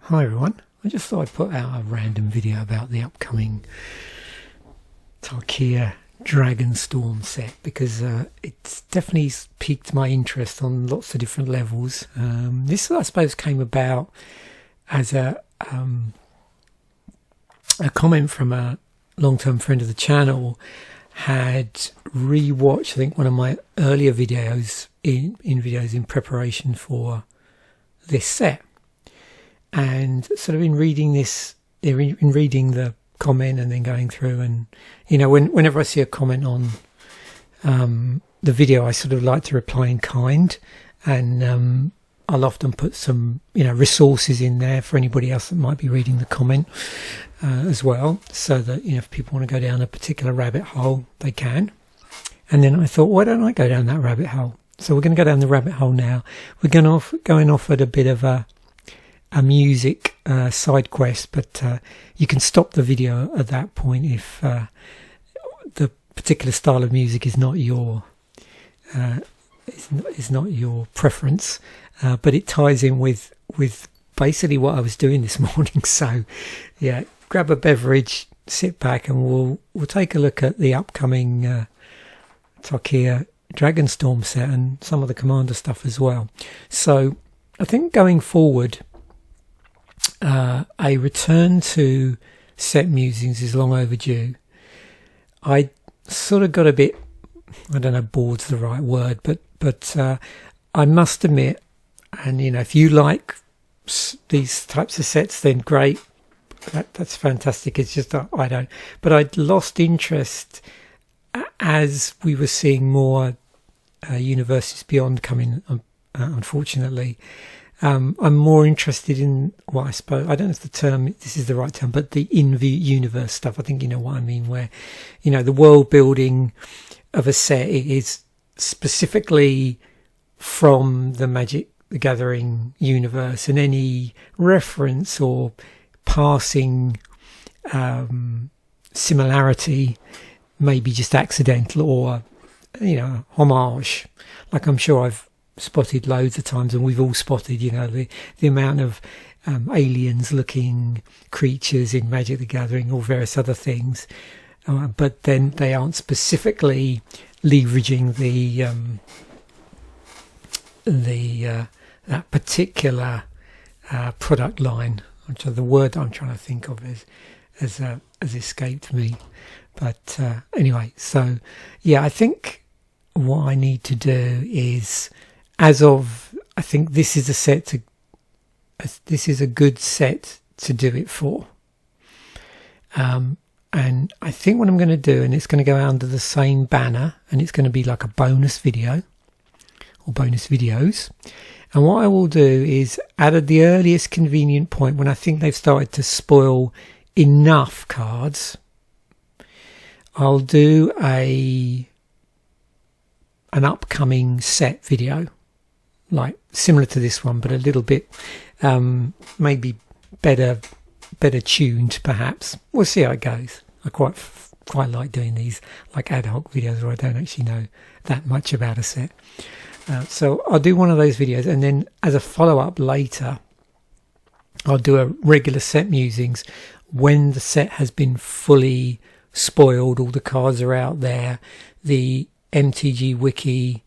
Hi everyone, I just thought I'd put out a random video about the upcoming Tarkir Dragonstorm set because it's definitely piqued my interest on lots of different levels. This I suppose came about as a comment from a long-term friend of the channel. Had rewatched I think one of my earlier videos in preparation for this set. And sort of in reading the comment and then going through, and whenever I see a comment on the video, I sort of like to reply in kind, and I'll often put some resources in there for anybody else that might be reading the comment as well, so that if people want to go down a particular rabbit hole, they can. And then I thought, why don't I go down that rabbit hole? So we're going to go down the rabbit hole now. We're going off at a bit of a music side quest, but you can stop the video at that point if the particular style of music is not your preference, but it ties in with basically what I was doing this morning. So yeah, grab a beverage, sit back, and we'll take a look at the upcoming Tarkir Dragonstorm set and some of the Commander stuff as well. So I think going forward, a return to set musings is long overdue. I sort of got a bit, I don't know, bored's the right word, but I must admit, and if you like these types of sets, then great, that's fantastic. It's just that I don't. But I'd lost interest as we were seeing more Universes Beyond coming, unfortunately. I'm more interested in what I suppose, I don't know if this is the right term, but the in-universe stuff. I think you know what I mean, where, the world building of a set is specifically from the Magic the Gathering universe, and any reference or passing similarity may be just accidental or, homage. Like I'm sure I've spotted loads of times, and we've all spotted the amount of aliens looking creatures in Magic the Gathering or various other things, but then they aren't specifically leveraging that particular product line. The word I'm trying to think of has escaped me, but anyway, so yeah, I think what I need to do is, I think this is a good set to do it for. And I think what I'm going to do, and it's going to go under the same banner, and it's going to be like a bonus video or bonus videos. And what I will do is, at the earliest convenient point, when I think they've started to spoil enough cards, I'll do an upcoming set video, like similar to this one, but a little bit maybe better tuned, perhaps. We'll see how it goes. I quite like doing these like ad hoc videos where I don't actually know that much about a set. So I'll do one of those videos, and then as a follow-up later, I'll do a regular set musings when the set has been fully spoiled, all the cards are out there, the MTG wiki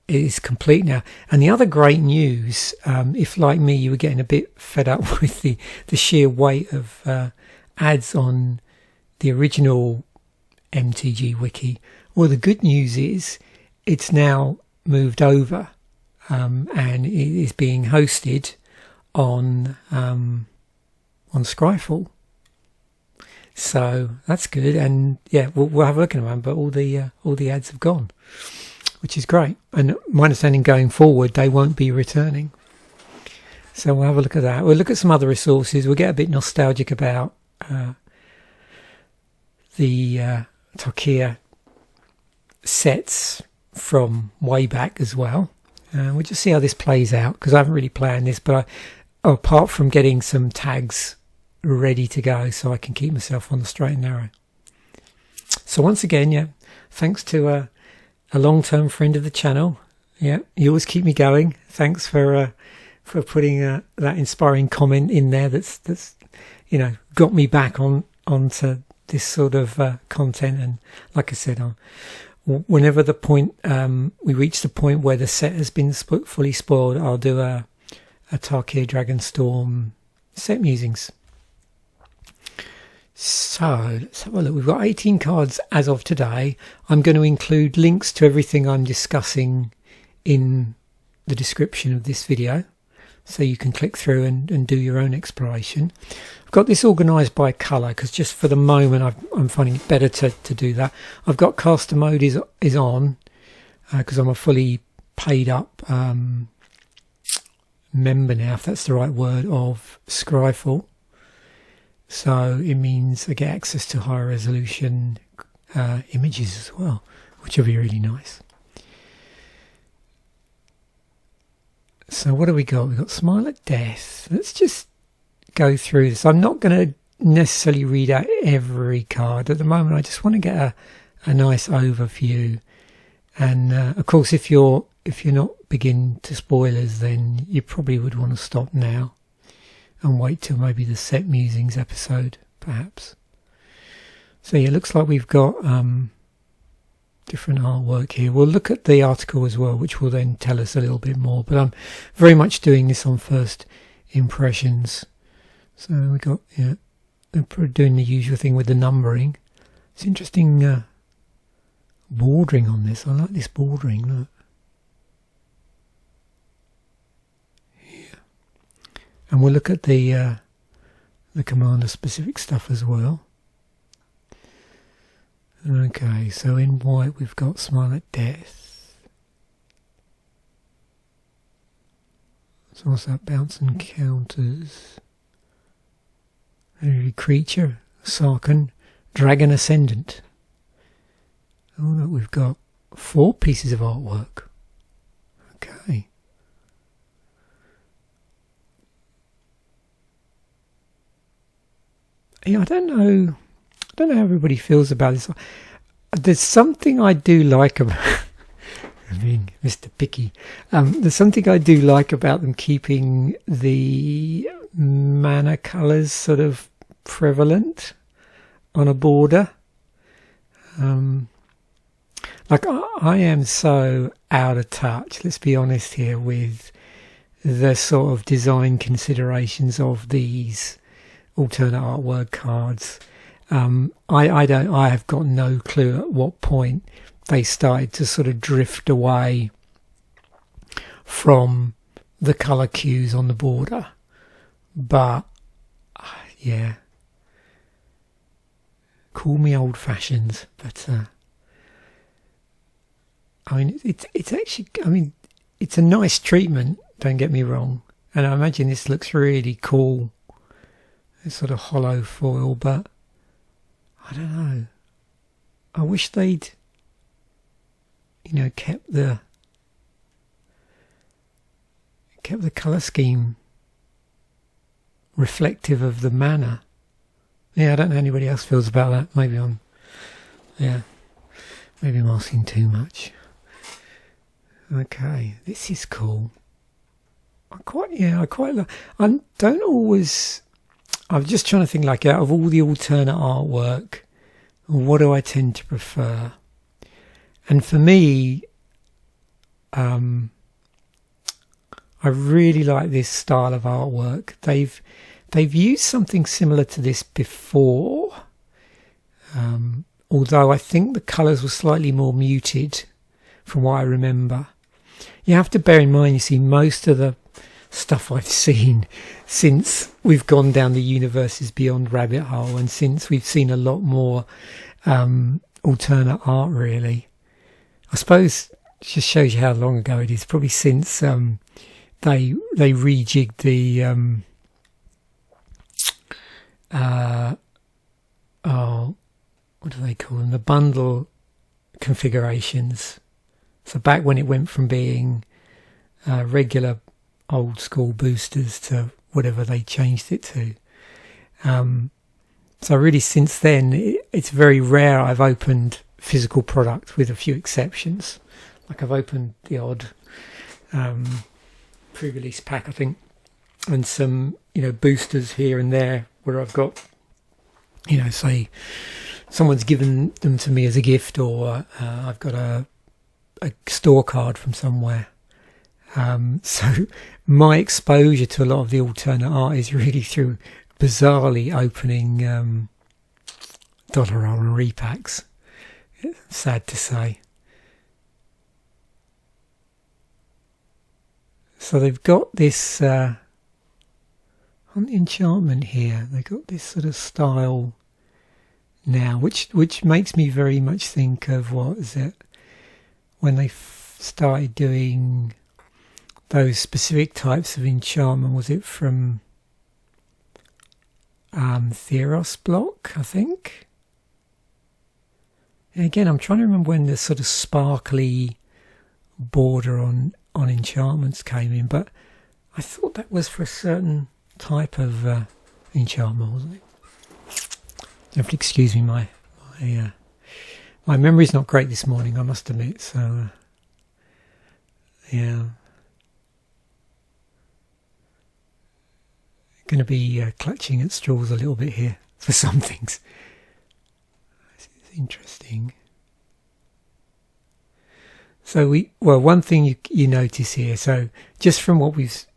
is complete now. And the other great news, if like me you were getting a bit fed up with the sheer weight of ads on the original MTG wiki, well, the good news is it's now moved over, and it is being hosted on Scryfall. So that's good, and yeah, we'll have a look at them. But all the ads have gone, which is great. And my understanding going forward, they won't be returning. So we'll have a look at that. We'll look at some other resources. We'll get a bit nostalgic about the Tarkir sets from way back as well. We'll just see how this plays out, because I haven't really planned this, but apart from getting some tags ready to go so I can keep myself on the straight and narrow. So once again, yeah, thanks to a long-term friend of the channel. Yeah, you always keep me going. Thanks for for putting that inspiring comment in there. That's got me back onto this sort of content. And like I said, whenever we reach the point where the set has been fully spoiled, I'll do a Tarkir Dragonstorm set musings. So let's have a look. We've got 18 cards as of today. I'm going to include links to everything I'm discussing in the description of this video, so you can click through and do your own exploration. I've got this organised by colour because just for the moment I'm finding it better to do that. I've got caster mode is on because I'm a fully paid up member now, if that's the right word, of Scryfall. So it means I get access to higher resolution images as well, which will be really nice. So what do we got? We've got Smile at Death. Let's just go through this. I'm not going to necessarily read out every card at the moment. I just want to get a nice overview. And of course, if you're not begin to spoilers, then you probably would want to stop now and wait till maybe the set musings episode, perhaps. So yeah, it looks like we've got different artwork here. We'll look at the article as well, which will then tell us a little bit more, but I'm very much doing this on first impressions. So we got, they're doing the usual thing with the numbering. It's interesting bordering on this. I like this bordering, look. Yeah. And we'll look at the commander specific stuff as well. Okay, so in white we've got Smile at Death. So what's that? Bounce and counters. Every creature, Sarkhan, Dragon Ascendant. Oh look, we've got 4 pieces of artwork. Okay. Yeah, I don't know how everybody feels about this. There's something I do like about I mean, Mr. Picky. There's something I do like about them keeping the mana colours sort of prevalent on a border. Like I am so out of touch, let's be honest here, with the sort of design considerations of these alternate artwork cards. I have got no clue at what point they started to sort of drift away from the colour cues on the border. But yeah, call me old-fashioned, but I mean it's actually, I mean, it's a nice treatment, don't get me wrong, and I imagine this looks really cool. It's sort of hollow foil, but I don't know. I wish they'd, kept the colour scheme reflective of the mana. Yeah, I don't know how anybody else feels about that. Maybe I'm asking too much. Okay, this is cool. I quite like. I'm just trying to think, like, out of all the alternate artwork, what do I tend to prefer? And for me, I really like this style of artwork. They've used something similar to this before, although I think the colours were slightly more muted from what I remember. You have to bear in mind, you see, most of the stuff I've seen since we've gone down the Universes Beyond rabbit hole, and since we've seen a lot more alternate art, really. I suppose it just shows you how long ago it is, probably since they rejigged the what do they call them, the bundle configurations. So back when it went from being regular old school boosters to whatever they changed it to. So really since then, it's very rare I've opened physical product, with a few exceptions. Like I've opened the odd pre-release pack, I think, and some, you know, boosters here and there where I've got, you know, say someone's given them to me as a gift, or I've got a store card from somewhere. So my exposure to a lot of the alternate art is really through bizarrely opening dollar roll and repacks. It's sad to say. So they've got this on the enchantment here. They've got this sort of style now, which makes me very much think of, what is it, when they started doing those specific types of enchantment. Was it from Theros block, I think? And again, I'm trying to remember when the sort of sparkly border on enchantments came in, but I thought that was for a certain type of enchantment, wasn't it? You have to excuse me, my memory's not great this morning, I must admit. So yeah, going to be clutching at straws a little bit here for some things. This is interesting. So one thing you notice here, so just from what we've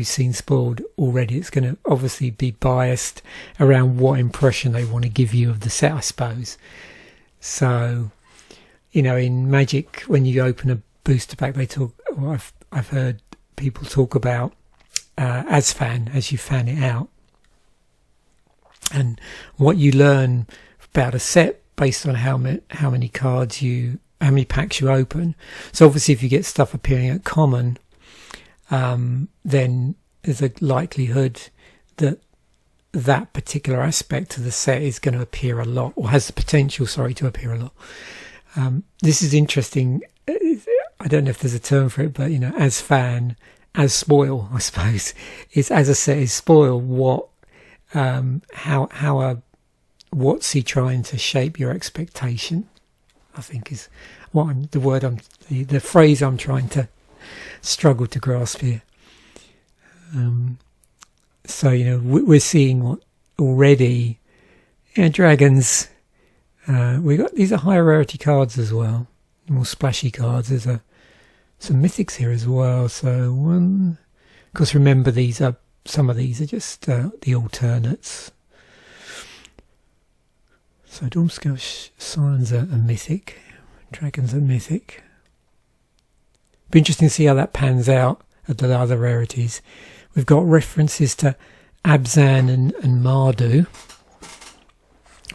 seen spoiled already, it's going to obviously be biased around what impression they want to give you of the set, I suppose. So, you know, in Magic, when you open a booster pack, they talk. Well, I've heard people talk about as you fan it out, and what you learn about a set based on how many cards how many packs you open. So obviously, if you get stuff appearing at common, then there's a likelihood that that particular aspect of the set is going to appear a lot, or has the potential, to appear a lot. This is interesting. I don't know if there's a term for it, but, you know, as spoil, I suppose, is, as a set is spoil, what's he trying to shape your expectation, I think is the phrase I'm trying to struggle to grasp here. So, you know, we're seeing what already, dragons, these are higher rarity cards as well, more splashy cards. There's some mythics here as well. So of course, remember some of these are just the alternates. So Dawnskell Signs are mythic, dragons are mythic. Be interesting to see how that pans out at the other rarities. We've got references to Abzan and Mardu,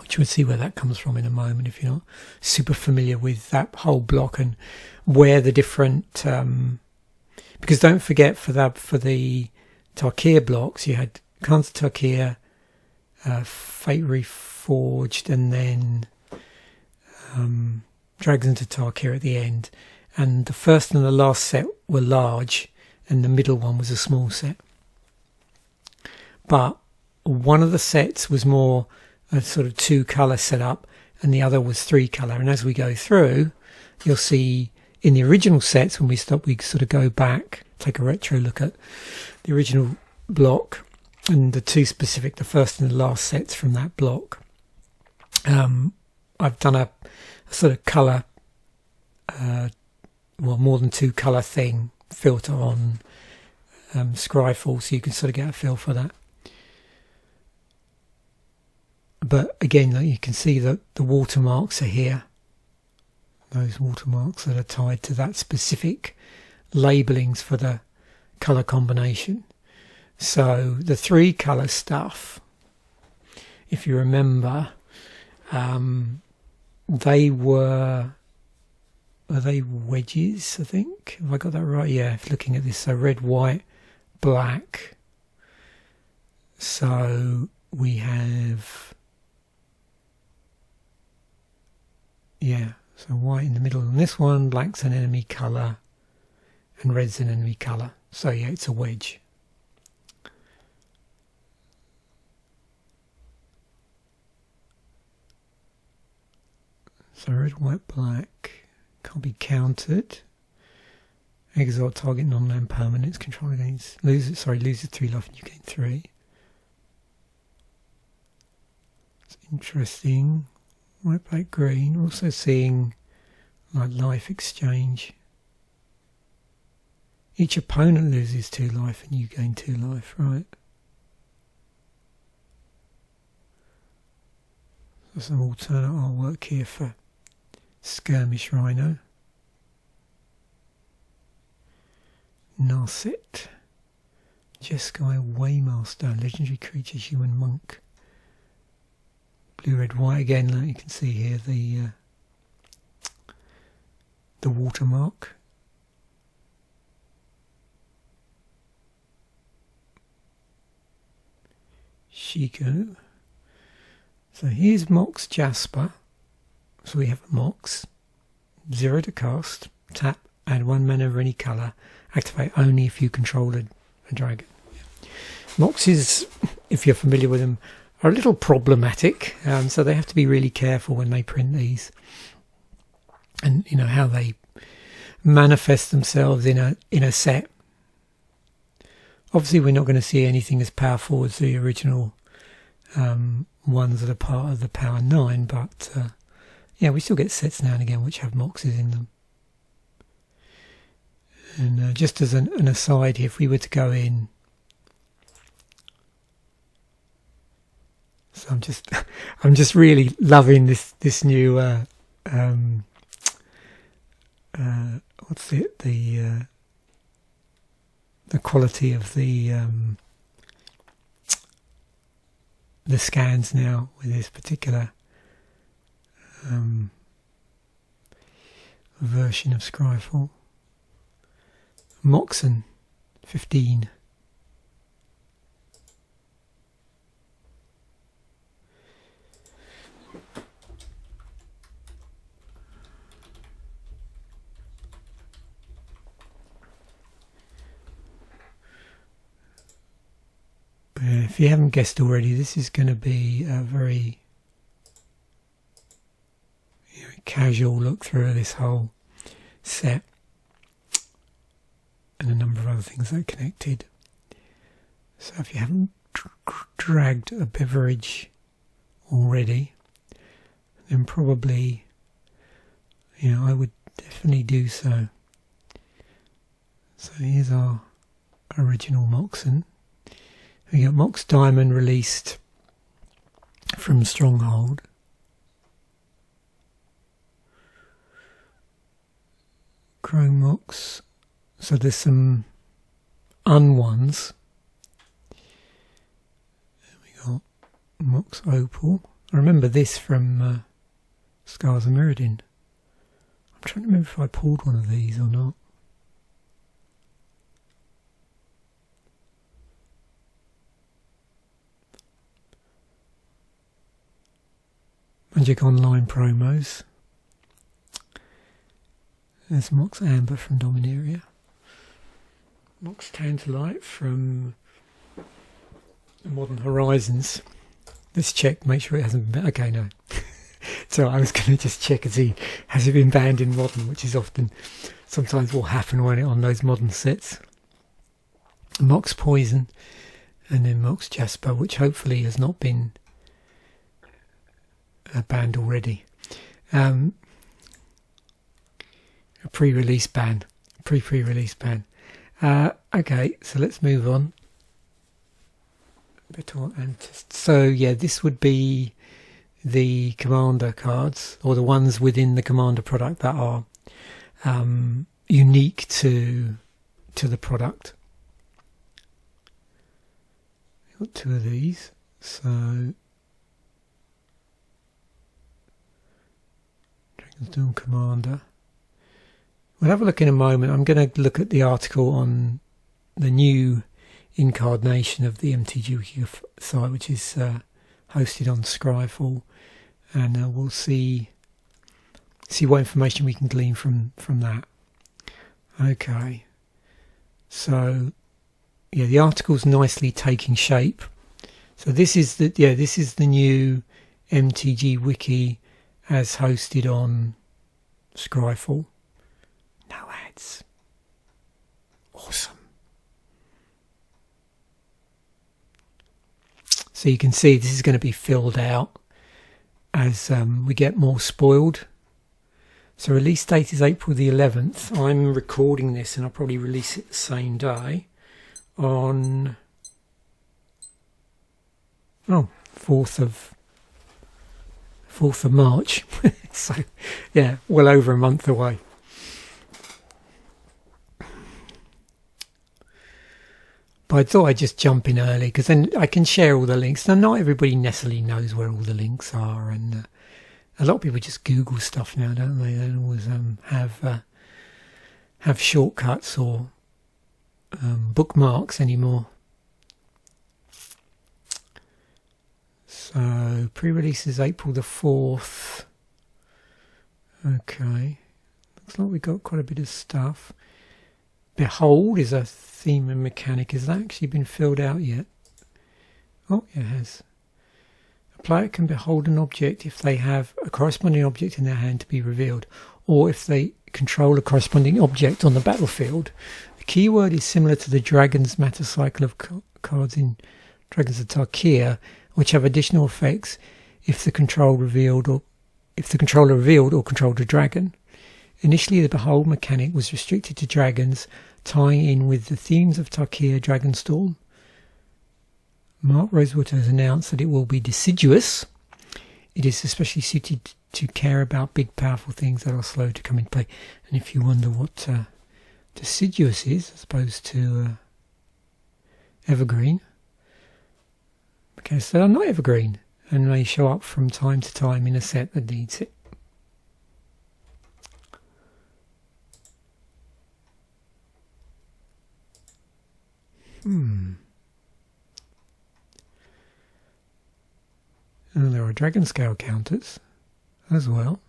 which we'll see where that comes from in a moment if you're not super familiar with that whole block and where the different... because don't forget, for the Tarkir blocks, you had Khans of Tarkir, Fate Reforged, and then Dragons of Tarkir at the end. And the first and the last set were large, and the middle one was a small set. But one of the sets was more a sort of 2-colour setup, and the other was 3-colour. And as we go through, you'll see in the original sets, when we sort of go back, take a retro look at the original block, and the first and the last sets from that block. I've done a sort of colour, more than 2-colour thing, filter on Scryfall, so you can sort of get a feel for that. But again, you can see that the watermarks are here. Those watermarks that are tied to that specific labellings for the colour combination. So the 3-colour stuff, if you remember, they were they wedges, I think? Have I got that right? Yeah, looking at this. So red, white, black. So we have... yeah, so white in the middle on this one, black's an enemy colour, and red's an enemy colour. So yeah, it's a wedge. So red, white, black can't be countered. Exile target non-land permanents. Control gains loses 3 life and you gain 3. It's interesting. White, black, green. We're also seeing like life exchange. Each opponent loses 2 life and you gain 2 life, right? So some alternate artwork here for Skirmish Rhino. Narset. Jeskai Waymaster, legendary creature, human monk. Blue, red, white again. Like you can see here the watermark. Shiko. So here's Mox Jasper. So we have a Mox. 0 to cast. Tap. Add 1 mana of any colour. Activate only if you control a dragon. Yeah. Moxes, if you're familiar with them, are a little problematic. So they have to be really careful when they print these. And you know how they manifest themselves in a set. Obviously we're not going to see anything as powerful as the original ones that are part of the Power 9, but yeah, we still get sets now and again which have Moxes in them. And just as an aside here, if we were to go in, so I'm just really loving this new what's it, the quality of the scans now with this particular version of Scryfall. Moxen 15. If you haven't guessed already, this is going to be a very casual look through this whole set. And a number of other things that are connected. So if you haven't dragged a beverage already, then probably, I would definitely do so. So here's our original Moxen. We got Mox Diamond released from Stronghold. Chrome Mox. So there's some un-ones. We got Mox Opal. I remember this from Scars of Mirrodin. I'm trying to remember if I pulled one of these or not. Magic Online promos. There's Mox Amber from Dominaria. Mox Tantalite from Modern Horizons. Let's check, make sure it hasn't been... Okay, no. So I was going to just check and see, has it been banned in Modern, which is often, sometimes will happen when it on those Modern sets. Mox Poison, and then Mox Jasper, which hopefully has not been banned already. A pre-release ban. Pre-release ban. Okay, so let's move on. So yeah, this would be the Commander cards, or the ones within the Commander product that are unique to the product. We've got 2 of these, so Dragonstorm Commander. We'll have a look in a moment. I'm going to look at the article on the new incarnation of the MTG Wiki site, which is hosted on Scryfall, and we'll see what information we can glean from that. Okay, so yeah, the article's nicely taking shape. So this is the new MTG Wiki as hosted on Scryfall. No ads. Awesome. So you can see this is going to be filled out as we get more spoiled. So release date is April the 11th. I'm recording this and I'll probably release it the same day on 4th of March. So yeah, well over a month away. But I thought I'd just jump in early because then I can share all the links. Now, not everybody necessarily knows where all the links are, and a lot of people just Google stuff now, don't they? They don't always have shortcuts or bookmarks anymore. So pre-release is April the 4th. Okay, looks like we've got quite a bit of stuff. Behold is a theme and mechanic. Has that actually been filled out yet? Oh, it has. A player can behold an object if they have a corresponding object in their hand to be revealed, or if they control a corresponding object on the battlefield. The keyword is similar to the Dragon's Matter cycle of cards in Dragons of Tarkir, which have additional effects if the controller revealed or controlled a dragon. Initially, the Behold mechanic was restricted to dragons, tying in with the themes of Tarkir Dragonstorm. Mark Rosewater has announced that it will be deciduous. It is especially suited to care about big, powerful things that are slow to come into play. And if you wonder what deciduous is, as opposed to evergreen, okay, so they're not evergreen, and they show up from time to time in a set that needs it. And there are dragon scale counters as well.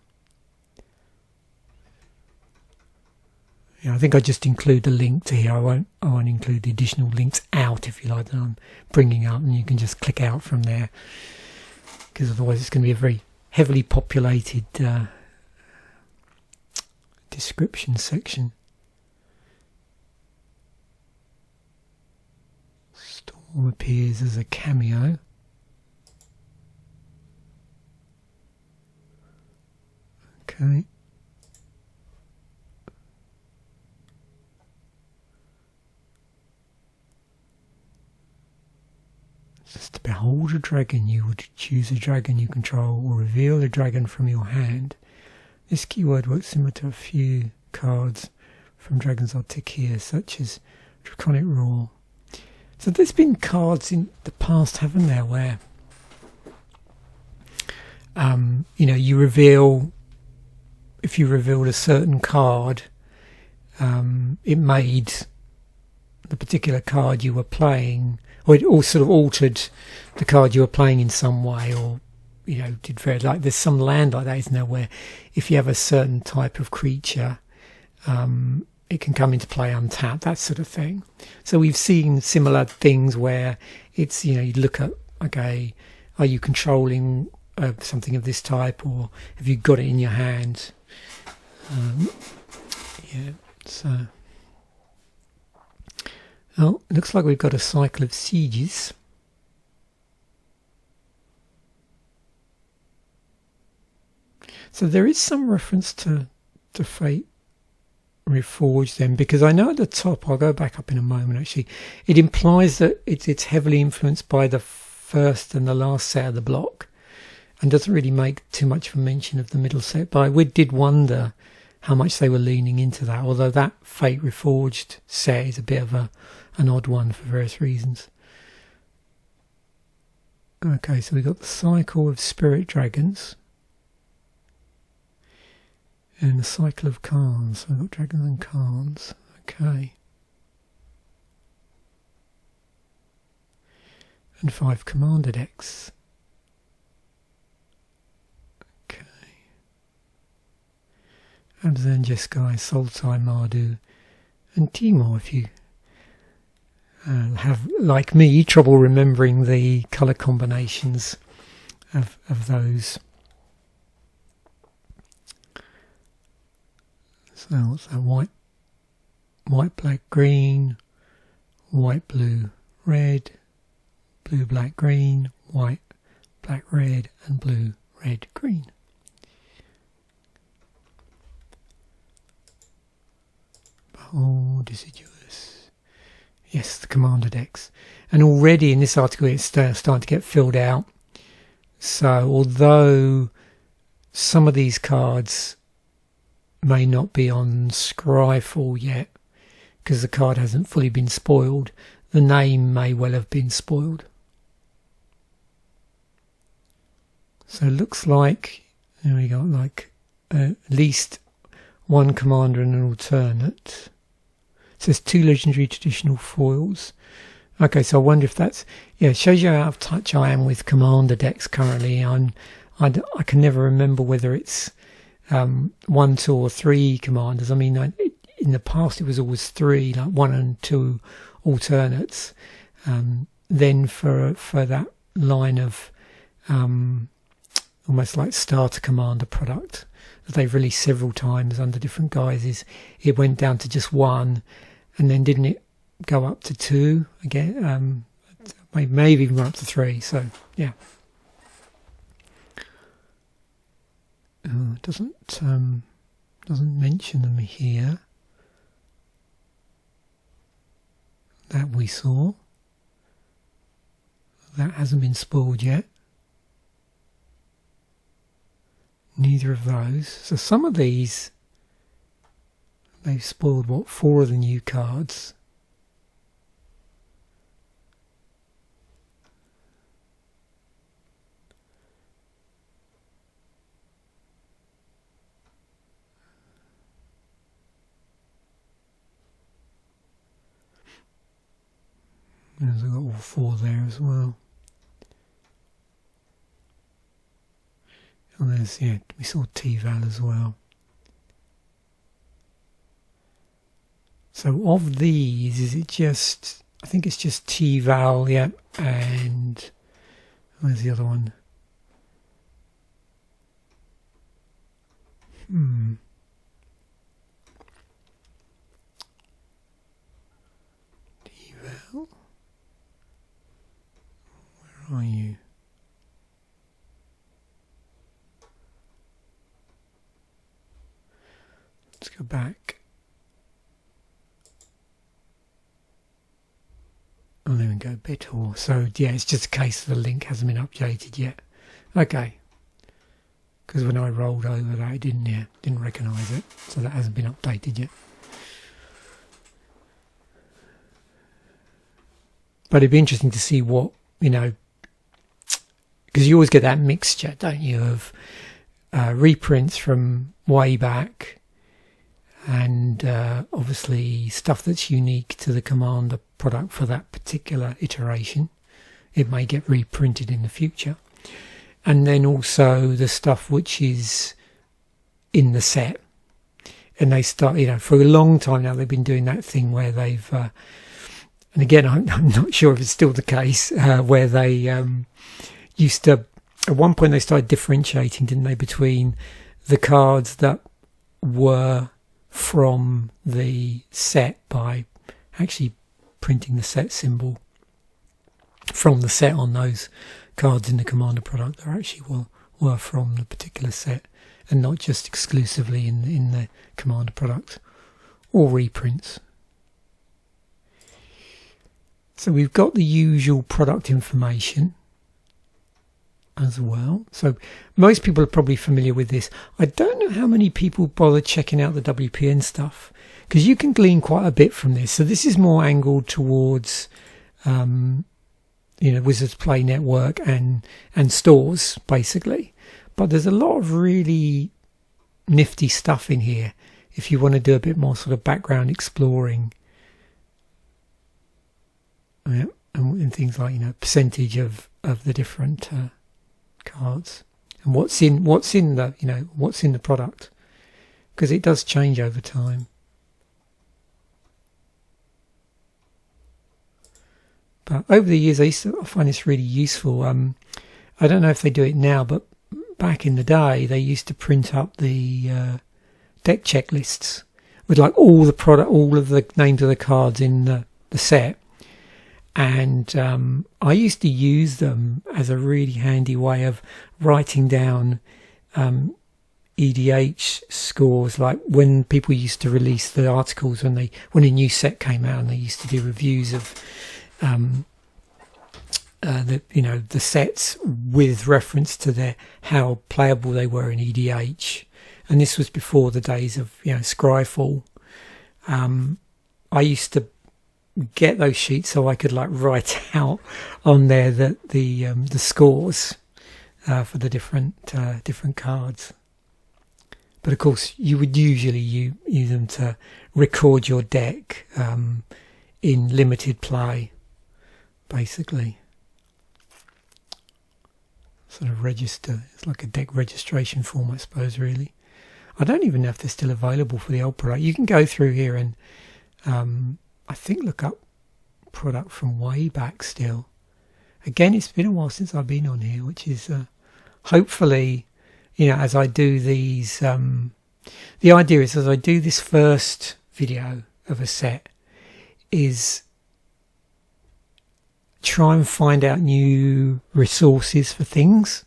Yeah, I think I just include the link to here. I won't include the additional links out, if you like, that I'm bringing up, and you can just click out from there, because otherwise it's going to be a very heavily populated description section. Storm appears as a cameo. Okay. To behold a dragon, you would choose a dragon you control or reveal a dragon from your hand. This keyword works similar to a few cards from Dragons of Tarkir, such as Draconic Roar. So there's been cards in the past, haven't there, where you reveal, if you revealed a certain card, it made the particular card you were playing, or it all sort of altered the card you were playing in some way, or did very, like there's some land like that, isn't there, where if you have a certain type of creature, it can come into play untapped, that sort of thing. So we've seen similar things where it's, you look at, okay, are you controlling something of this type, or have you got it in your hand? So oh, looks like we've got a cycle of sieges. So there is some reference to Fate Reforged then, because I know at the top, I'll go back up in a moment actually, it implies that it's heavily influenced by the first and the last set of the block, and doesn't really make too much of a mention of the middle set. But I did wonder how much they were leaning into that, although that Fate Reforged set is a bit of an odd one for various reasons. Okay, so we've got the cycle of spirit dragons and the cycle of Khans. So we've got dragons and Khans. Okay. And 5 commander decks. Okay. And then Jeskai, Sultai, Mardu, and Timor, if you have, like me, trouble remembering the colour combinations of those. So what's that, white white, black, green, white, blue, red, blue, black, green, white, black, red, and blue, red, green. Oh, deciduous. Yes, the commander decks. And already in this article it's starting to get filled out. So although some of these cards may not be on Scryfall yet, because the card hasn't fully been spoiled, the name may well have been spoiled. So it looks like we got like at least one commander and an alternate. It says 2 legendary traditional foils. Okay, so I wonder if that's... Yeah, it shows you how out of touch I am with commander decks currently. I can never remember whether it's 1, 2 or 3 commanders. I mean, in the past it was always 3, like 1 and 2 alternates. Then for that line of almost like starter commander product that they've released several times under different guises, it went down to just 1, and then didn't it go up to 2 again? Maybe even up to 3. So yeah. It doesn't mention them here that we saw. That hasn't been spoiled yet. Neither of those. So some of these, they've spoiled, what, 4 of the new cards. I've got all 4 there as well. And there's, yeah, we saw T-Val as well. So of these, is it just, I think it's just T-Val, yeah, and where's the other one? T-Val? Where are you? Let's go back. Oh, there we go, Betor. So yeah, it's just a case the link hasn't been updated yet. Okay. Because when I rolled over that, it didn't recognise it, so that hasn't been updated yet. But it'd be interesting to see what, because you always get that mixture, don't you, of reprints from way back, and obviously stuff that's unique to the Commander product for that particular iteration. It may get reprinted in the future. And then also the stuff which is in the set. And they start, for a long time now they've been doing that thing where they've, and again I'm not sure if it's still the case, where they used to, at one point they started differentiating, didn't they, between the cards that were from the set by actually printing the set symbol from the set on those cards in the Commander product that actually were from the particular set and not just exclusively in the Commander product, or reprints. So we've got the usual product information as well. So most people are probably familiar with this. I don't know how many people bother checking out the WPN stuff, because you can glean quite a bit from this. So this is more angled towards Wizards Play Network and stores, basically. But there's a lot of really nifty stuff in here if you want to do a bit more sort of background exploring. And things like, percentage of the different cards and what's in the product, because it does change over time. But over the years, I find this really useful. I don't know if they do it now, but back in the day, they used to print up the deck checklists, with like all the product, all of the names of the cards in the set. And I used to use them as a really handy way of writing down EDH scores, like when people used to release the articles when a new set came out, and they used to do reviews of the sets with reference to how playable they were in EDH. And this was before the days of Scryfall. I used to get those sheets so I could like write out on there the scores for the different cards. But of course, you would usually use them to record your deck in limited play, basically. Sort of register. It's like a deck registration form, I suppose, really. I don't even know if they're still available for the old product. You can go through here and I think look up product from way back still. Again, it's been a while since I've been on here, which is hopefully, as I do these, the idea is as I do this first video of a set is try and find out new resources for things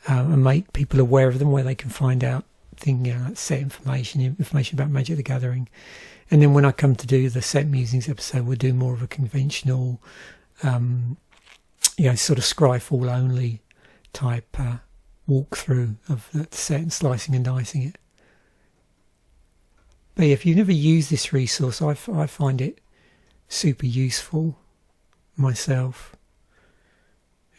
and make people aware of them, where they can find out things, like set information about Magic the Gathering. And then when I come to do the set musings episode, we'll do more of a conventional, sort of Scryfall only type walkthrough of the set and slicing and dicing it. But if you've never used this resource, I find it super useful myself.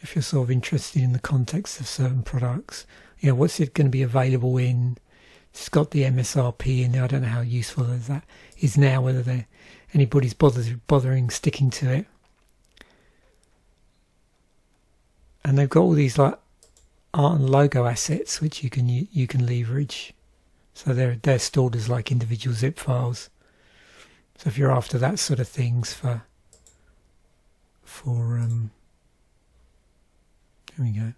If you're sort of interested in the context of certain products, what's it going to be available in? It's got the MSRP in there. I don't know how useful that is now, whether anybody's bothering sticking to it. And they've got all these like art and logo assets which you can leverage. So they're stored as like individual zip files. So if you're after that sort of things for here we go.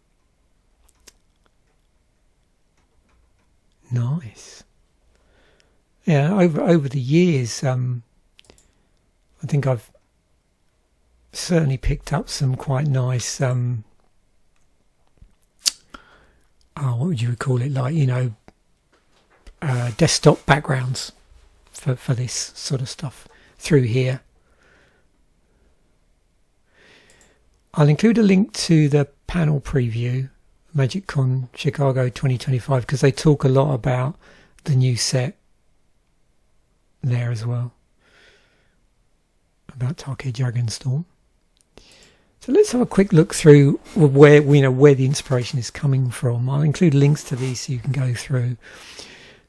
Nice. Yeah, over the years, I think I've certainly picked up some quite nice, what would you call it? Like, desktop backgrounds for this sort of stuff through here. I'll include a link to the panel preview, MagicCon Chicago 2025, because they talk a lot about the new set there as well, about Tarkir Dragonstorm. So let's have a quick look through where the inspiration is coming from. I'll include links to these so you can go through.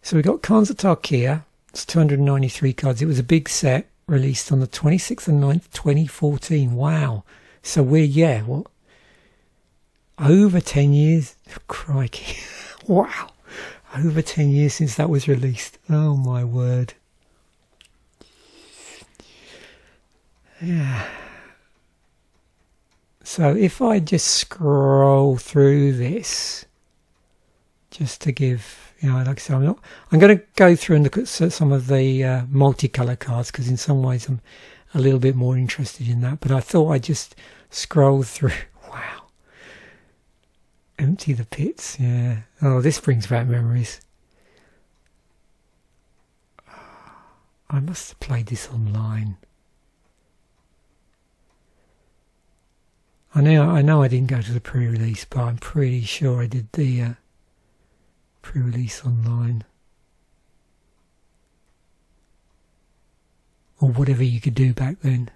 So we've got Khans of Tarkir. It's 293 cards. It was a big set released on the 26th and 9th, 2014. Wow. So over 10 years? Crikey. Wow. Over 10 years since that was released. Oh my word. Yeah. So if I just scroll through this, just to give, like I said, I'm going to go through and look at some of the multicolour cards, because in some ways I'm a little bit more interested in that. But I thought I'd just scroll through. Wow. Empty the pits. Yeah. Oh, this brings back memories. I must have played this online. I know I didn't go to the pre-release, but I'm pretty sure I did the pre-release online. Or whatever you could do back then.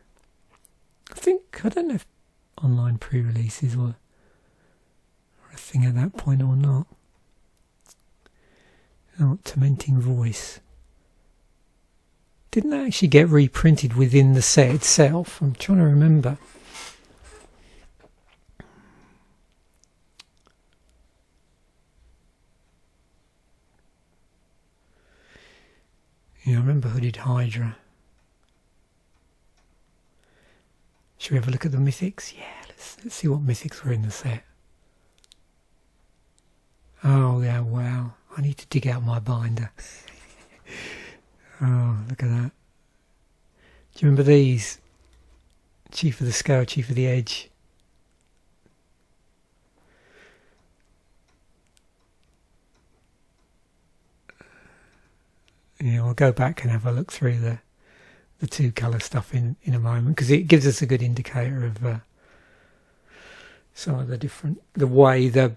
I don't know if online pre-releases were a thing at that point or not. Oh, Tormenting Voice. Didn't that actually get reprinted within the set itself? I'm trying to remember. Yeah, I remember Hooded Hydra. Should we have a look at the mythics? Yeah, let's see what mythics were in the set. Oh yeah, wow. I need to dig out my binder. Oh, look at that. Do you remember these? Chief of the scale, chief of the edge. Yeah, we'll go back and have a look through the two colour stuff in a moment, because it gives us a good indicator of some of the way the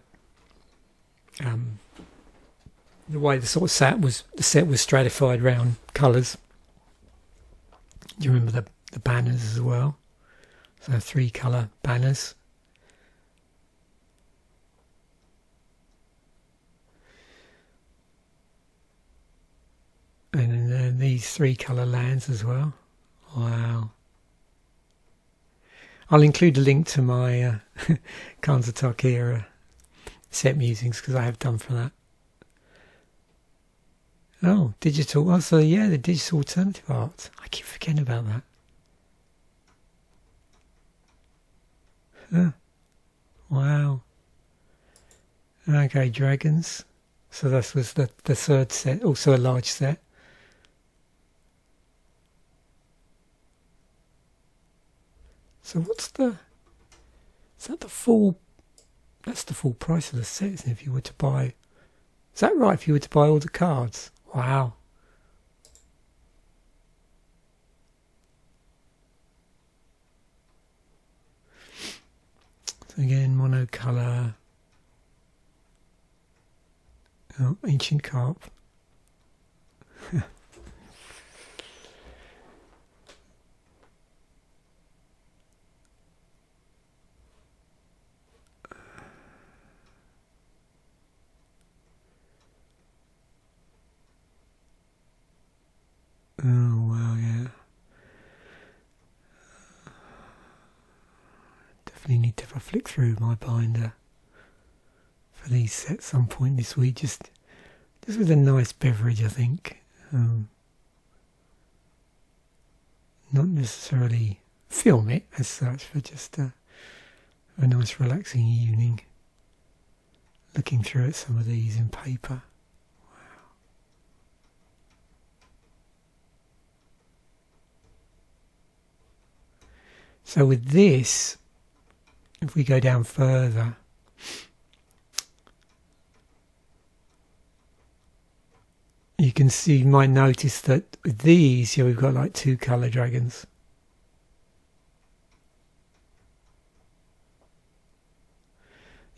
sort of set was stratified around colours. Do you remember the banners as well? So 3 colour banners. And then these 3 colour lands as well. Wow. I'll include a link to my Khans of Tarkir set musings, because I have done for that. Oh, digital. Oh, so yeah, the digital alternative art. I keep forgetting about that. Huh. Wow. Okay, dragons. So that was the third set, also a large set. So is that the full, that's the full price of the set, isn't it, if you were to buy, is that right, if you were to buy all the cards? Wow. So again, monocolour. Oh, ancient carp. Oh wow, yeah. Definitely need to have a flick through my binder for these sets some point this week, just with a nice beverage, I think. Not necessarily film it as such, but just a nice relaxing evening, looking through at some of these in paper. So with this, if we go down further, you can see, you might notice that with these, here we've got like 2 colour dragons.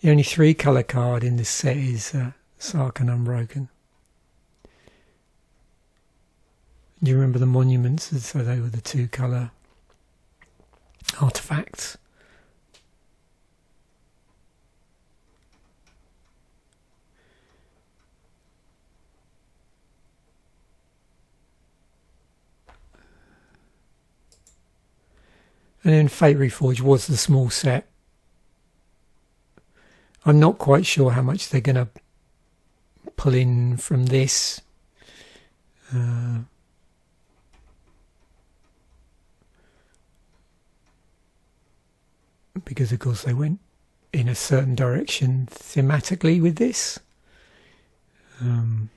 The only 3 colour card in this set is Sarkhan Unbroken. Do you remember the monuments? So they were the 2 colour artifacts. And then Fate Reforged was the small set. I'm not quite sure how much they're going to pull in from this. Because of course they went in a certain direction thematically with this. And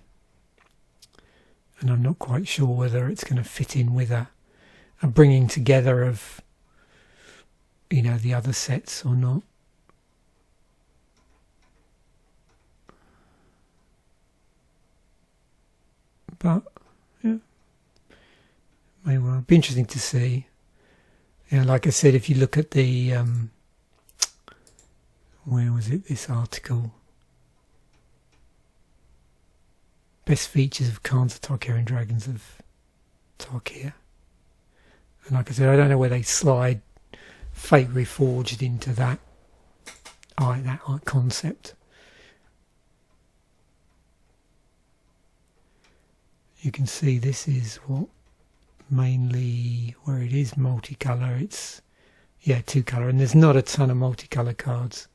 I'm not quite sure whether it's going to fit in with a bringing together of, you know, the other sets or not. But yeah, may well be interesting to see. Yeah, like I said, if you look at the where was it? This article, best features of Khans of Tarkir and Dragons of Tarkir. And like I said, I don't know where they slide Fate Reforged into that art concept. You can see this is what mainly where it is multicolour. It's 2 colour, and there's not a ton of multicolour cards.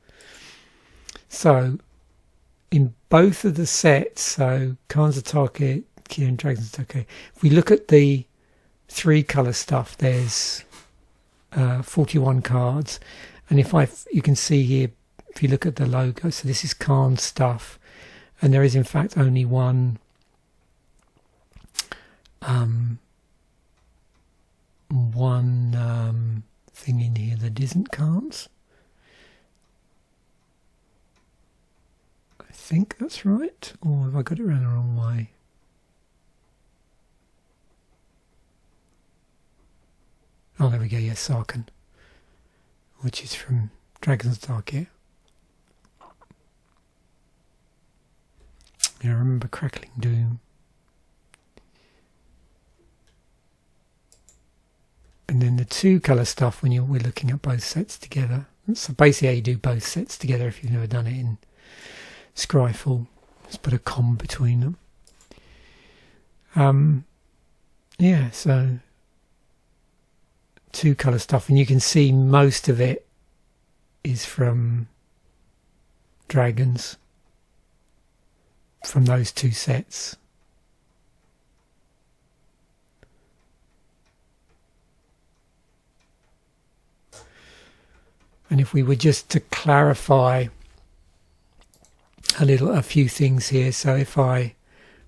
So in both of the sets, so Khans of Tarkir and Dragons of Tarkir, if we look at the 3 colour stuff, there's 41 cards, and you can see here, if you look at the logo, so this is Khan stuff, and there is in fact only one one thing in here that isn't cards. I think that's right, or have I got it around the wrong way? Oh, there we go, yes, Sarkin, which is from Dragonstorm here. Yeah, I remember Crackling Doom. And then the two colour stuff when we're looking at both sets together. So basically how you do both sets together if you've never done it in Scryfall. Just put a comma between them. Yeah, so two colour stuff, and you can see most of it is from dragons, from those two sets. And if we were just to clarify a few things here, so if I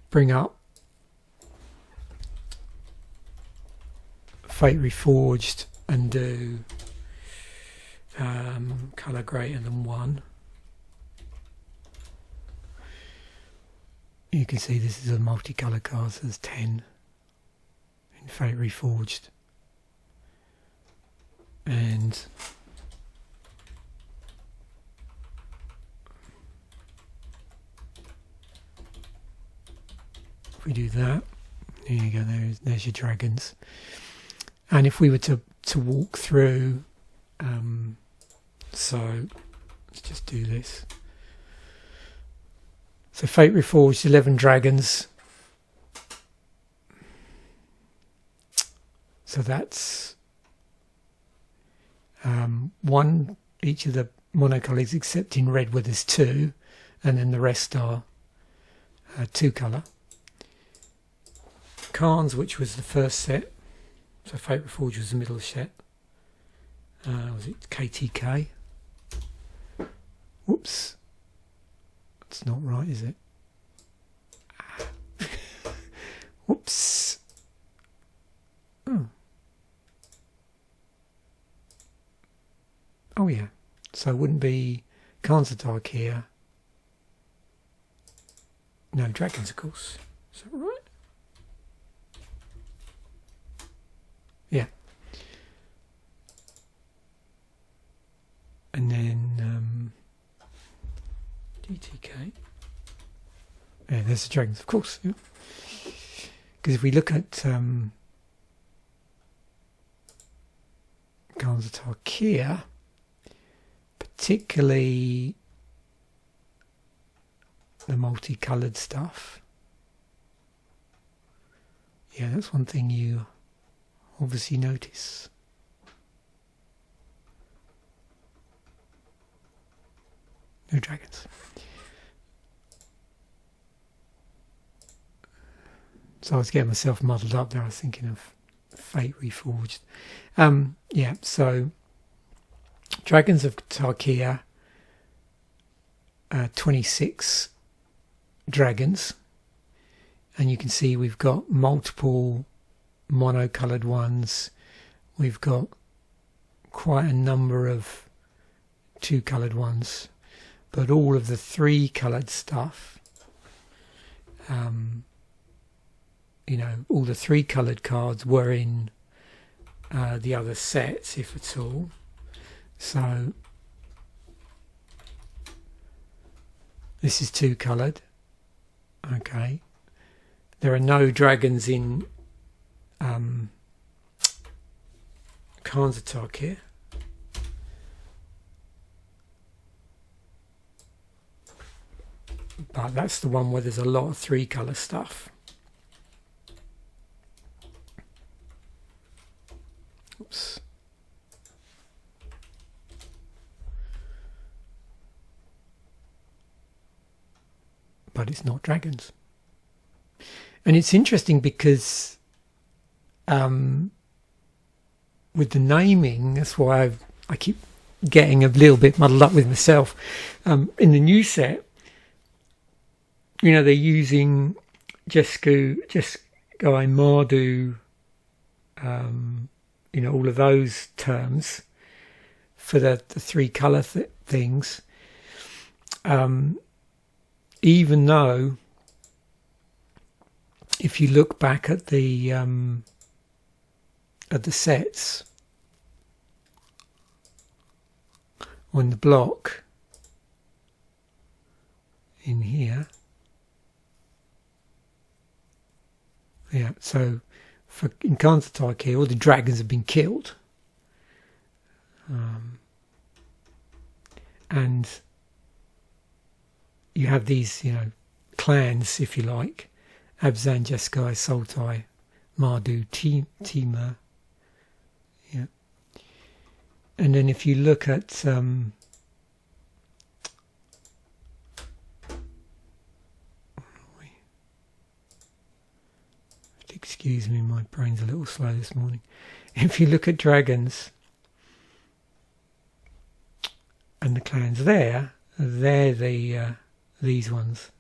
bring up Fate Reforged and do colour greater than 1, you can see this is a multicolour card, so there's 10 in Fate Reforged. And if we do that, there you go, there's your dragons. And if we were to walk through, so let's just do this. So Fate Reforged, 11 dragons. So that's one each of the monocolours, except in red where there's 2, and then the rest are 2 colour. Khans, which was the first set, so Fate Reforged was the middle set. Was it KTK? Whoops, that's not right, is it? Whoops. Oh yeah, so it wouldn't be Khans of Tarkir. No, dragons, of course. Is that right? Yeah. And then DTK. Yeah, there's the dragons, of course. Yeah. Because if we look at Khans of Tarkir, particularly the multicoloured stuff, yeah, that's one thing you obviously notice. No dragons. So I was getting myself muddled up there. I was thinking of Fate Reforged. Yeah, so Dragons of Tarkir, 26 dragons, and you can see we've got multiple monocoloured ones. We've got quite a number of 2-coloured ones, but all of the 3-coloured stuff, you know, all the 3-coloured cards were in the other sets, if at all. So this is 2-coloured. Okay, there are no dragons in Khans of Tarkir. But that's the one where there's a lot of 3-colour stuff. Oops. But it's not dragons. And it's interesting because with the naming, that's why I keep getting a little bit muddled up with myself. In the new set, you know, they're using just guy Mardu, all of those terms for the three colour things, even though if you look back at the sets on the block in here, so in Tarkir, all the dragons have been killed, and you have these clans, if you like, Abzan, Jeskai, Sultai, Mardu, Timur. Yeah. And then if you look at excuse me, my brain's a little slow this morning. If you look at dragons and the clans they're these ones.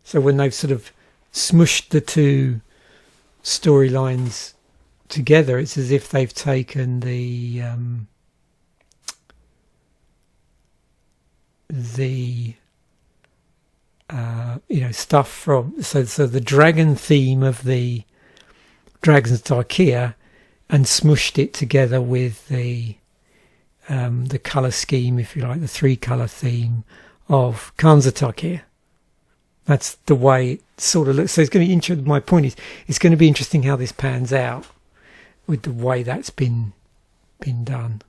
So when they've sort of smushed the two storylines together, it's as if they've taken the stuff from so the dragon theme of the Dragons Tarkir and smushed it together with the colour scheme, if you like, the three colour theme of Tarkir. That's the way it sort of looks. So it's going to be interesting. My point is, it's going to be interesting how this pans out with the way that's been done,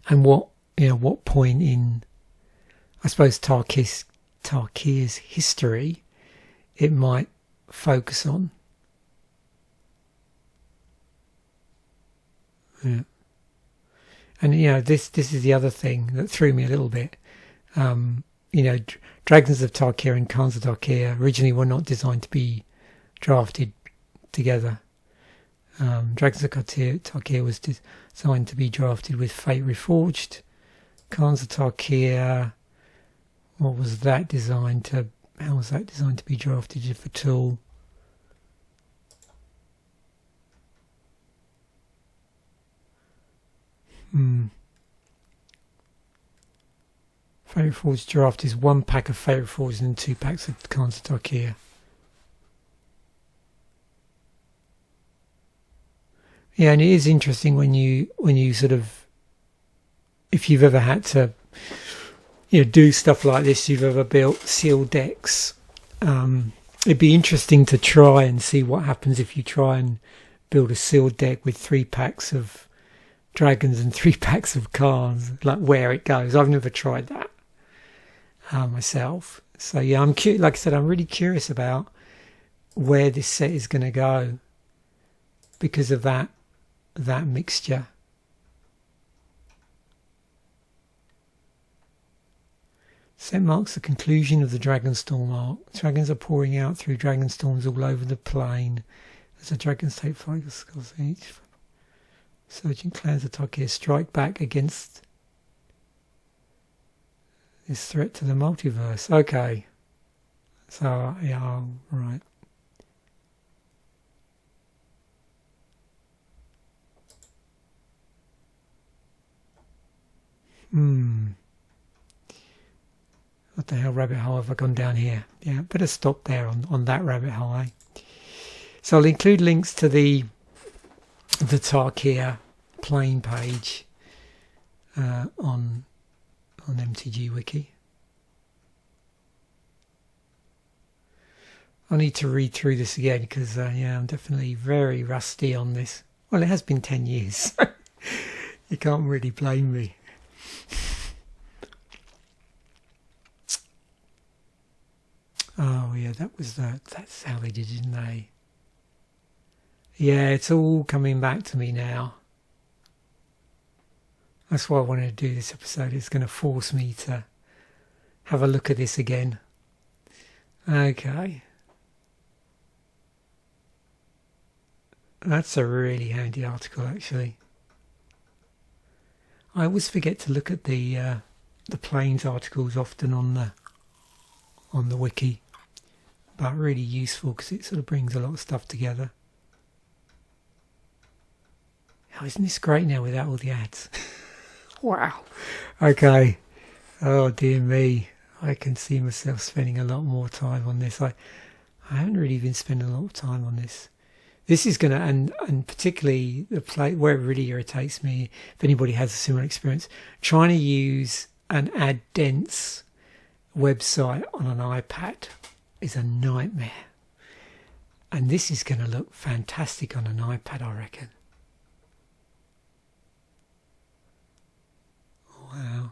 and what point in, I suppose, Tarkir's history it might focus on. Yeah. And this is the other thing that threw me a little bit. Dragons of Tarkir and Khans of Tarkir originally were not designed to be drafted together. Dragons of Tarkir was designed to be drafted with Fate Reforged. Khans of Tarkir, how was that designed to be drafted for Tool? Fate Reforged draft is 1 pack of Fate Reforged and 2 packs of Khans of Tarkir. Yeah, and it is interesting when you sort of, if you've ever had to do stuff like this, you've ever built sealed decks, it'd be interesting to try and see what happens if you try and build a sealed deck with 3 packs of dragons and 3 packs of cards, like where it goes. I've never tried that myself. So yeah, like I said, I'm really curious about where this set is going to go because of that mixture. Set marks the conclusion of the Dragonstorm arc. Dragons are pouring out through Dragonstorms all over the plane as the dragons take flight. Each surging clans of Tarkir strike back against this threat to the multiverse. Okay. So, yeah, right. What the hell rabbit hole have I gone down here? Yeah, better stop there on that rabbit hole, eh? So I'll include links to the Tarkir plane page on MTG Wiki. I need to read through this again because I'm definitely very rusty on this. Well, it has been 10 years. You can't really blame me. Oh yeah, that's how they did it, didn't they? Yeah, it's all coming back to me now. That's why I wanted to do this episode. It's going to force me to have a look at this again. Okay. That's a really handy article, actually. I always forget to look at the Planes articles often on on the wiki, but really useful because it sort of brings a lot of stuff together. Oh, isn't this great now without all the ads? Wow. Okay. Oh dear me. I can see myself spending a lot more time on this. I haven't really been spending a lot of time on this. This is going to, and particularly the play where it really irritates me, if anybody has a similar experience, trying to use an ad dense website on an iPad is a nightmare. And this is going to look fantastic on an iPad, I reckon. Wow.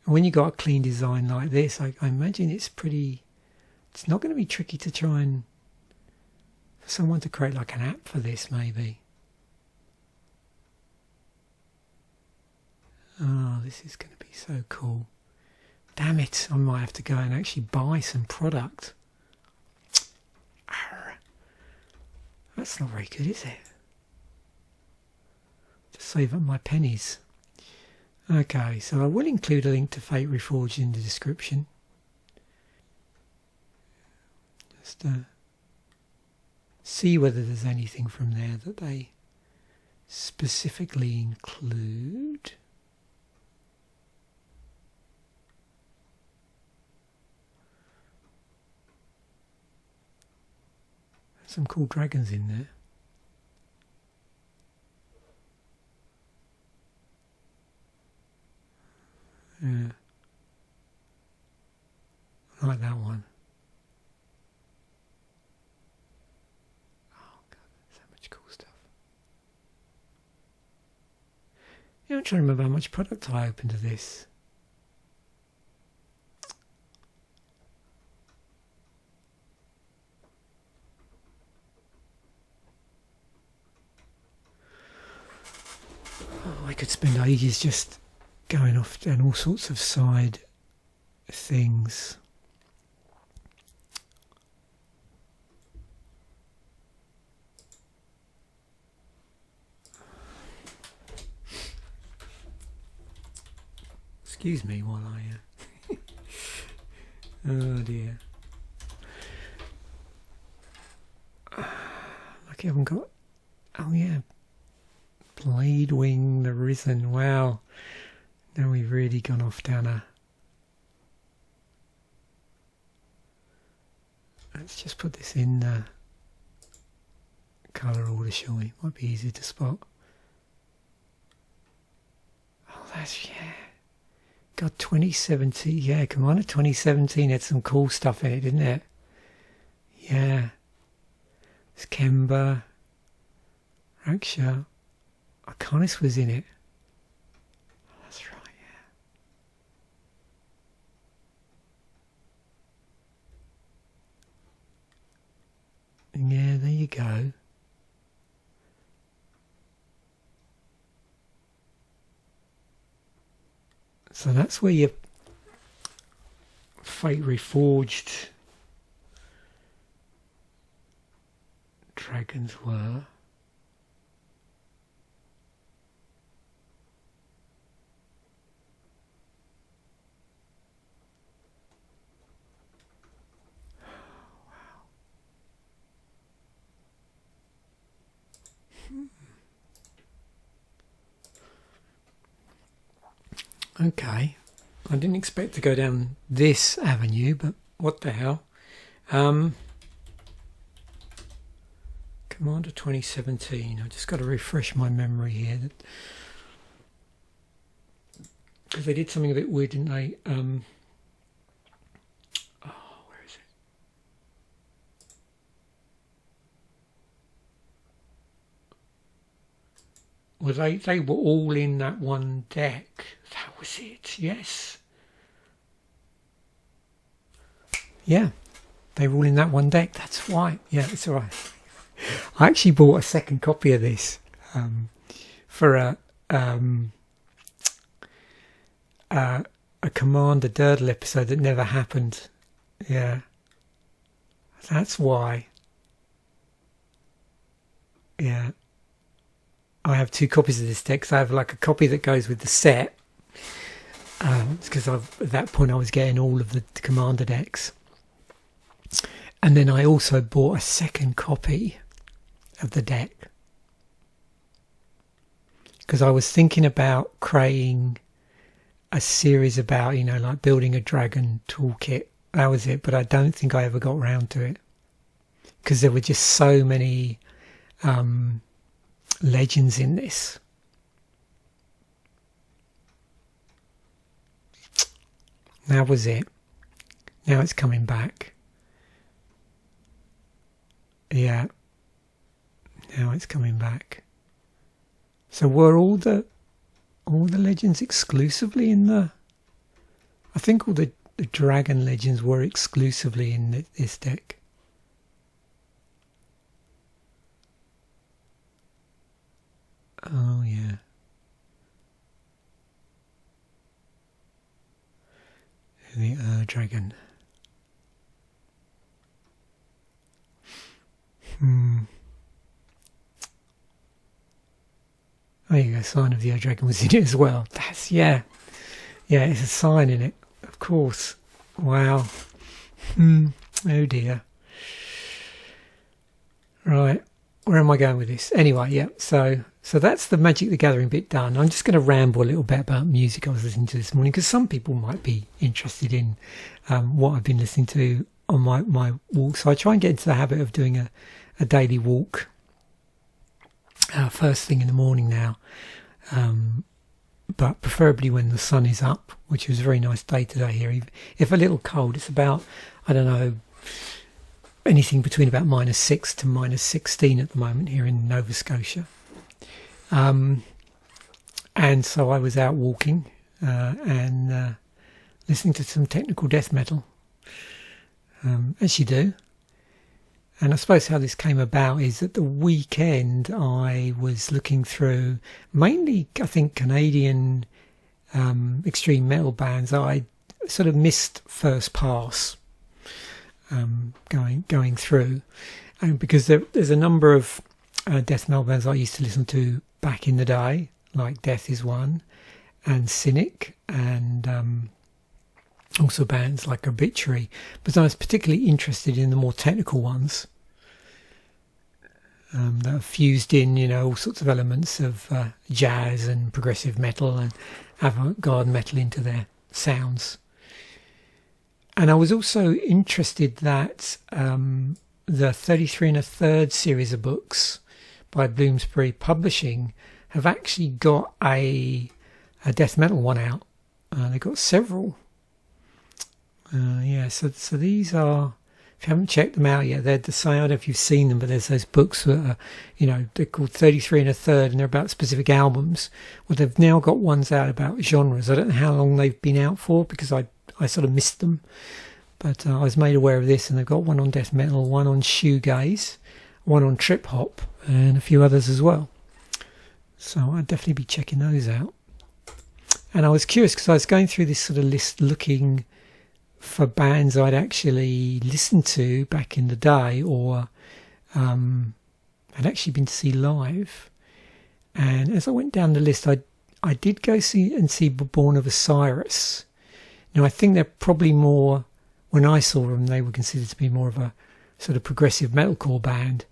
And when you got a clean design like this, I imagine it's not going to be tricky to try and, for someone to create like an app for this maybe. Oh, this is going to be so cool. Damn it, I might have to go and actually buy some product. Arr. That's not very good, is it? To save up my pennies. Okay, so I will include a link to Fate Reforged in the description. Just see whether there's anything from there that they specifically include. Some cool dragons in there. Yeah. I like that one. Oh god, so much cool stuff. Yeah, I'm trying to remember how much product I opened to this. Oh, I could spend ages just going off down all sorts of side things. Excuse me while I... oh dear. Lucky I haven't got... oh yeah. Blade Wing the Risen. Wow. Now we've really gone off down a... let's just put this in colour order, shall we? Might be easier to spot. Oh, that's... yeah. God, 2017. Yeah, Commander 2017 had some cool stuff in it, didn't it? Yeah. It's Kemba. Raksha. Arcanis was in it. That's right, yeah. Yeah, there you go. So that's where your Fate Reforged dragons were. Okay, I didn't expect to go down this avenue, but what the hell. Commander 2017, I just got to refresh my memory here. Because they did something a bit weird, didn't they? Oh, where is it? Well, they were all in that one deck. That was it, yes. Yeah, they were all in that one deck. That's why. Yeah, it's all right. I actually bought a second copy of this for a Commander Durdle episode that never happened. Yeah, that's why. Yeah. I have two copies of this deck. So I have like a copy that goes with the set, It's because at that point I was getting all of the commander decks. And then I also bought a second copy of the deck, because I was thinking about creating a series about, like building a dragon toolkit. That was it, but I don't think I ever got around to it, because there were just so many legends in this. That was it. Now it's coming back. Yeah. Now it's coming back. So were all the legends exclusively in the... I think all the dragon legends were exclusively in this deck. Oh yeah. The dragon. There you go, sign of the dragon was in it as well. That's, yeah, it's a sign in it, of course. Wow. Oh dear. Right, where am I going with this? Anyway, yeah, so that's the Magic the Gathering bit done. I'm just going to ramble a little bit about music I was listening to this morning, because some people might be interested in what I've been listening to on my walk. So I try and get into the habit of doing a daily walk first thing in the morning now, but preferably when the sun is up, which was a very nice day today here. If a little cold, it's about, I don't know, anything between about -6 to -16 at the moment here in Nova Scotia. And so I was out walking and listening to some technical death metal, as you do. And I suppose how this came about is that the weekend I was looking through mainly, I think, Canadian extreme metal bands. I sort of missed first pass going through, and because there's a number of death metal bands I used to listen to back in the day, like Death is one, and Cynic, and also bands like Obituary, but I was particularly interested in the more technical ones that are fused in, all sorts of elements of jazz and progressive metal and avant-garde metal into their sounds. And I was also interested that the 33 1/3 series of books by Bloomsbury Publishing have actually got a death metal one out. They've got several. So these are, if you haven't checked them out yet, they're the same. I don't know if you've seen them, but there's those books that are, they're called 33 1/3 and they're about specific albums. Well, they've now got ones out about genres. I don't know how long they've been out for, because I sort of missed them. But I was made aware of this, and they've got one on death metal, one on shoegaze, one on trip hop, and a few others as well. So I'd definitely be checking those out. And I was curious because I was going through this sort of list looking for bands I'd actually listened to back in the day, or had actually been to see live. And as I went down the list, I did go see Born of Osiris. Now I think they're probably more, when I saw them, they were considered to be more of a sort of progressive metalcore band.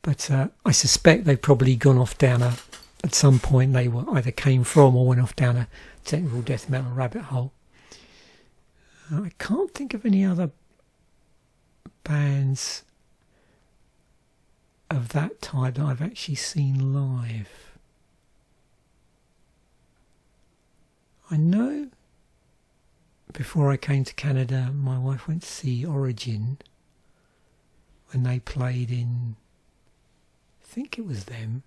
But I suspect they've probably gone off down at some point they were either came from or went off down a technical death metal rabbit hole. I can't think of any other bands of that type that I've actually seen live. I know before I came to Canada, my wife went to see Origin when they played in, I think it was them.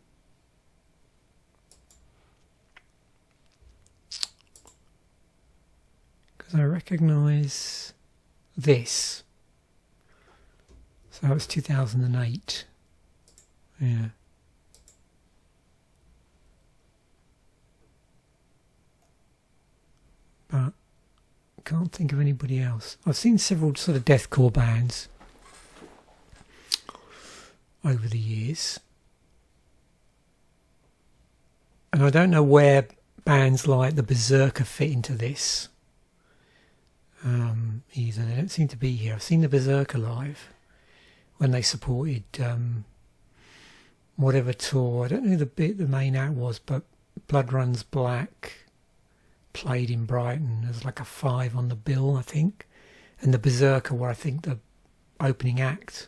Because I recognise this. So that was 2008. Yeah. But can't think of anybody else. I've seen several sort of deathcore bands over the years, and I don't know where bands like the Berserker fit into this. Either they don't seem to be here. I've seen the Berserker live when they supported whatever tour. I don't know who the main act was, but Blood Runs Black played in Brighton. There's like a 5 on the bill, I think, and the Berserker were, I think, the opening act,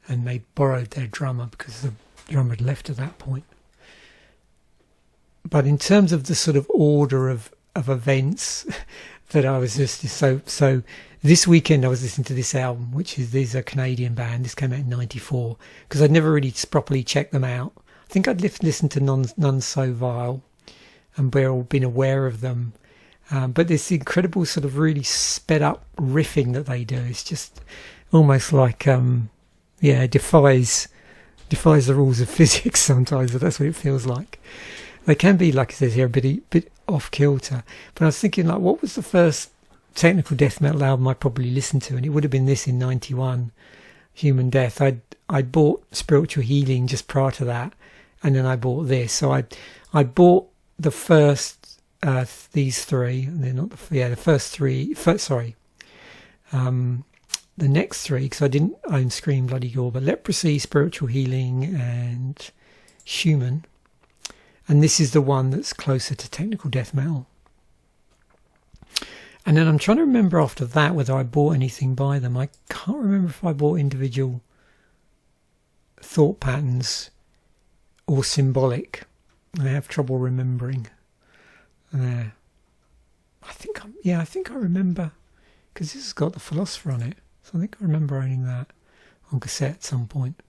and they borrowed their drummer because the drummer had left at that point. But in terms of the sort of order of events that I was just so this weekend I was listening to this album, which is a Canadian band. This came out in '94 because I'd never really properly checked them out. I think I'd listened to None So Vile and been aware of them, but this incredible sort of really sped up riffing that they do, it's just almost like defies the rules of physics sometimes. But that's what it feels like. They can be, like it says here, a bit off kilter. But I was thinking, like, what was the first technical death metal album I probably listened to? And it would have been this in '91, Human Death. I'd bought Spiritual Healing just prior to that, and then I bought this. So I bought the first these three, and they're not the first three. The next three, because I didn't own Scream Bloody Gore, but Leprosy, Spiritual Healing, and Human. And this is the one that's closer to technical death metal. And then I'm trying to remember after that whether I bought anything by them. I can't remember if I bought individual Thought Patterns or Symbolic. I have trouble remembering. I think I remember, because this has got the Philosopher on it. So I think I remember owning that on cassette at some point.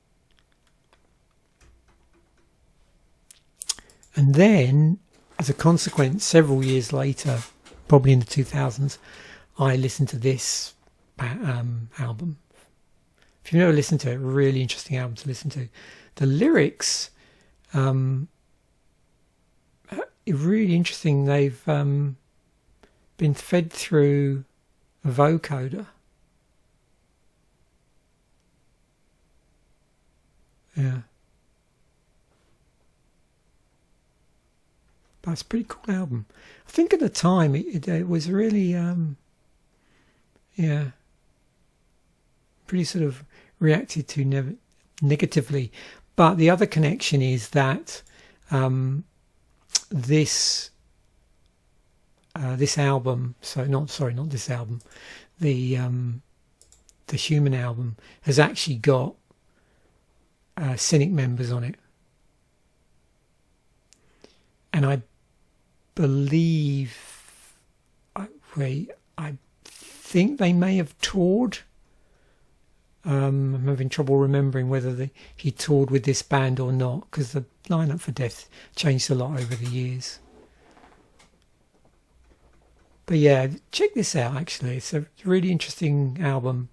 And then, as a consequence, several years later, probably in the 2000s, I listened to this album. If you've never listened to it, really interesting album to listen to. The lyrics, really interesting. They've been fed through a vocoder. Yeah. But it's a pretty cool album. I think at the time it was really, pretty sort of reacted to negatively. But the other connection is that this album, not this album, the Human album has actually got Cynic members on it. And I believe, I think they may have toured. I'm having trouble remembering whether he toured with this band or not, because the lineup for Death changed a lot over the years. But yeah, check this out. Actually, it's a really interesting album.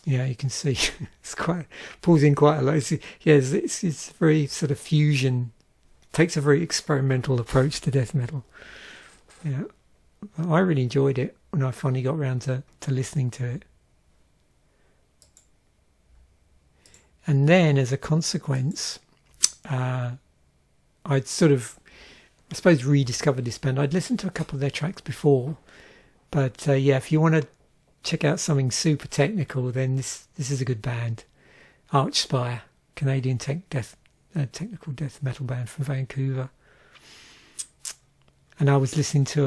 You can see it's pulls in quite a lot. It's very sort of fusion. Takes a very experimental approach to death metal. Yeah, I really enjoyed it when I finally got around to listening to it. And then, as a consequence, I'd sort of, I suppose, rediscovered this band. I'd listened to a couple of their tracks before, but if you want to check out something super technical, then this is a good band. Archspire, Canadian technical death metal band from Vancouver. And I was listening to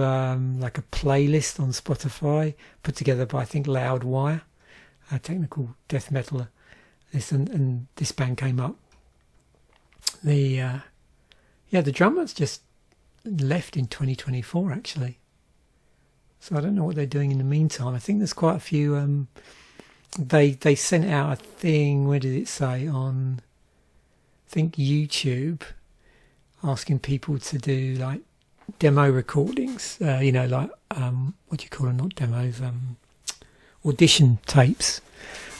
like a playlist on Spotify put together by, I think, Loudwire, a technical death metal. And this band came up. The drummer's just left in 2024 actually. So I don't know what they're doing in the meantime. I think there's quite a few. They sent out a thing. Where did it say? On, I think, YouTube, asking people to do like demo recordings. What do you call them? Not demos. Audition tapes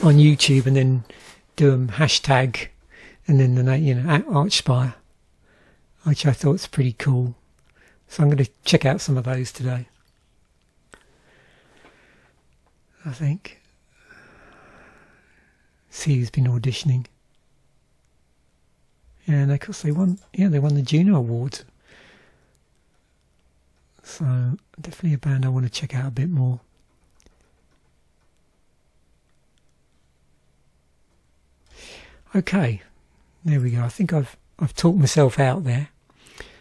on YouTube, and then do them hashtag, and then the name, Archspire, which I thought was pretty cool. So I'm going to check out some of those today. I think. See who's been auditioning. and of course they won. Yeah, they won the Juno Award. So definitely a band I want to check out a bit more. Okay, there we go. I think I've talked myself out there.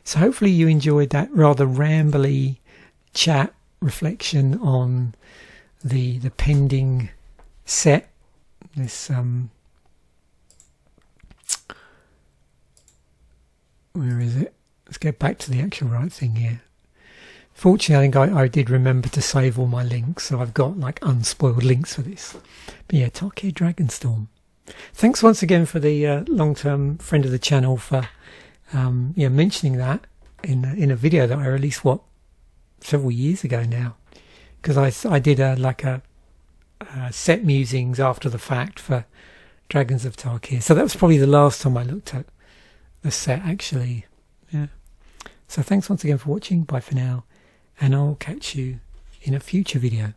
So hopefully you enjoyed that rather rambly chat reflection on the pending set. This where is it? Let's get back to the actual right thing here. Fortunately, I think I did remember to save all my links, so I've got like unspoiled links for this. But yeah, Tarkir Dragonstorm. Thanks once again for the long-term friend of the channel for mentioning that in a video that I released several years ago now, because I did a set musings after the fact for Dragons of Tarkir. So that was probably the last time I looked at the set actually. Yeah. So thanks once again for watching. Bye for now, and I'll catch you in a future video.